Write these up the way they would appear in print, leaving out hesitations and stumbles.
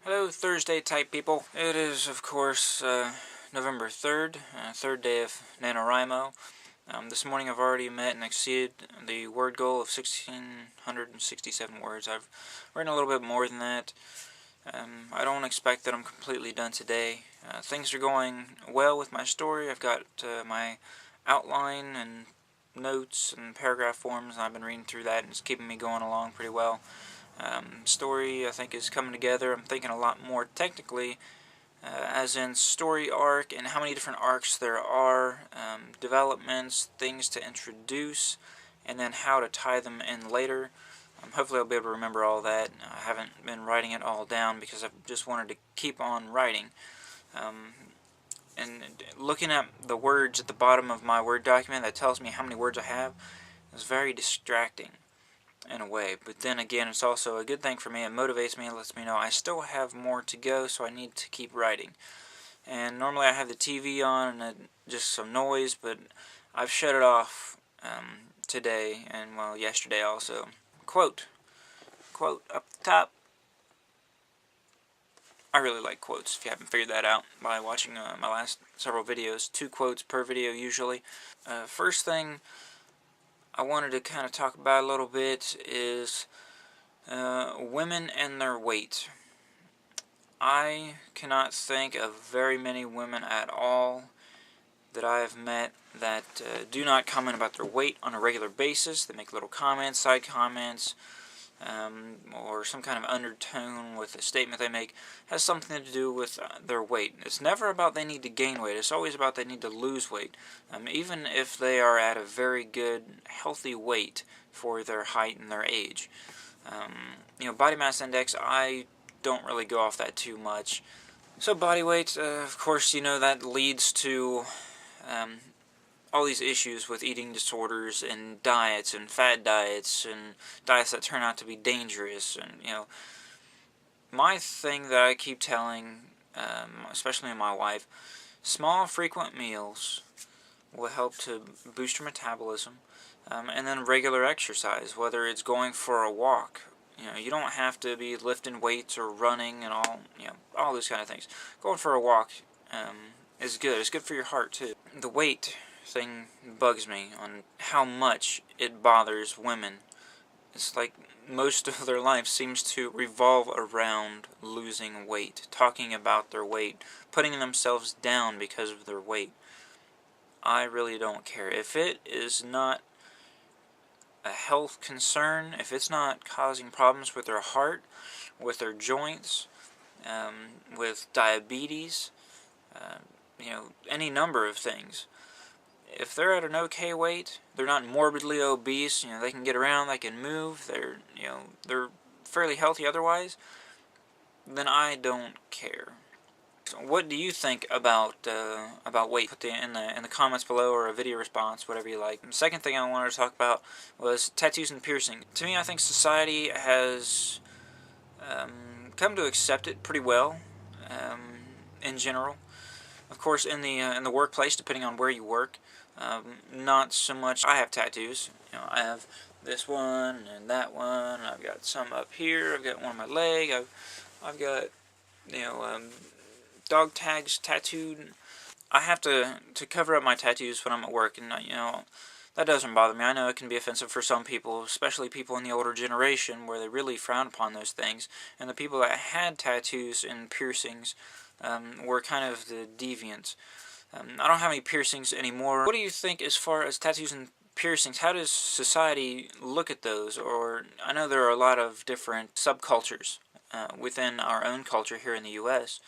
Hello, Thursday type people. It is, of course, November 3rd, third day of NaNoWriMo. This morning I've already met and exceeded the word goal of 1,667 words. I've written a little bit more than that. I don't expect that I'm completely done today. Things are going well with my story. I've got my outline and notes and paragraph forms, and I've been reading through that, and it's keeping me going along pretty well. Story, I think, is coming together. I'm thinking a lot more technically, as in story arc and how many different arcs there are, developments, things to introduce, and then how to tie them in later. Hopefully I'll be able to remember all that. I haven't been writing it all down because I've just wanted to keep on writing. And looking at the words at the bottom of my Word document that tells me how many words I have is very distracting in a way, but then again, it's also a good thing for me. It motivates me. It lets me know I still have more to go, so I need to keep writing. And normally I have the TV on and just some noise, but I've shut it off today, and well, yesterday also. Quote up the top. I really like quotes, if you haven't figured that out by watching my last several videos. 2 quotes per video usually. First thing I wanted to kind of talk about a little bit is women and their weight. I cannot think of very many women at all that I have met that do not comment about their weight on a regular basis. They make little comments, side comments, or some kind of undertone with a statement they make. It has something to do with their weight. It's never about they need to gain weight. It's always about they need to lose weight, even if they are at a very good, healthy weight for their height and their age. Body mass index, I don't really go off that too much. So body weight, of course, that leads to all these issues with eating disorders and diets and fad diets and diets that turn out to be dangerous. And my thing that I keep telling, especially my wife, small frequent meals will help to boost your metabolism, and then regular exercise, whether it's going for a walk. You don't have to be lifting weights or running and all those kind of things. Going for a walk is good. It's good for your heart too. The weight thing bugs me on how much it bothers women. It's like most of their life seems to revolve around losing weight, talking about their weight, putting themselves down because of their weight. I really don't care. If it is not a health concern, if it's not causing problems with their heart, with their joints, with diabetes, any number of things. If they're at an okay weight, they're not morbidly obese, they can get around, they can move, they're fairly healthy otherwise, then I don't care. So what do you think about weight? Put it in the comments below, or a video response, whatever you like. The second thing I wanted to talk about was tattoos and piercing. To me, I think society has come to accept it pretty well, in general. Of course, in the workplace, depending on where you work, not so much. I have tattoos. I have this one and that one. I've got some up here. I've got one on my leg. I've got dog tags tattooed. I have to cover up my tattoos when I'm at work, and that doesn't bother me. I know it can be offensive for some people, especially people in the older generation, where they really frown upon those things. And the people that had tattoos and piercings were kind of the deviants. I don't have any piercings anymore. What do you think as far as tattoos and piercings? How does society look at those? Or I know there are a lot of different subcultures within our own culture here in the U.S.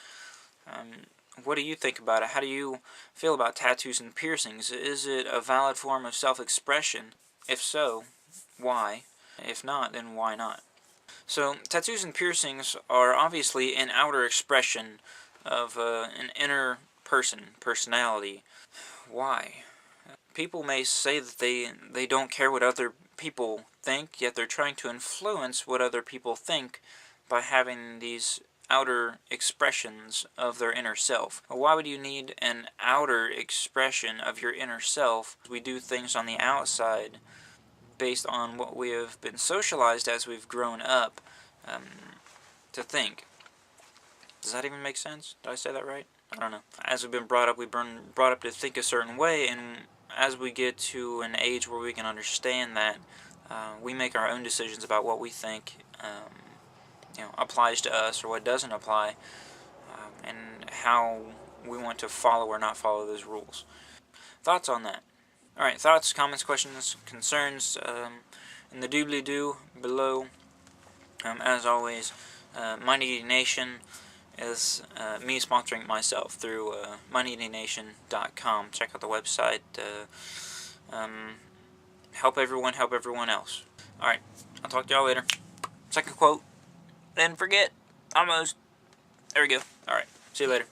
What do you think about it? How do you feel about tattoos and piercings? Is it a valid form of self-expression? If so, why? If not, then why not? So, tattoos and piercings are obviously an outer expression of an inner personality. Why? People may say that they don't care what other people think, yet they're trying to influence what other people think by having these outer expressions of their inner self. Why would you need an outer expression of your inner self? We do things on the outside based on what we have been socialized as we've grown up to think. Does that even make sense? Did I say that right? I don't know. As we've been brought up to think a certain way, and as we get to an age where we can understand that, we make our own decisions about what we think applies to us or what doesn't apply, and how we want to follow or not follow those rules. Thoughts on that? Alright, thoughts, comments, questions, concerns, in the doobly-doo below. As always, myNeedyNation is me sponsoring myself through myNeedyNation.com. Check out the website. Help everyone else. Alright, I'll talk to y'all later. Second quote. Didn't forget. Almost. There we go. Alright, see you later.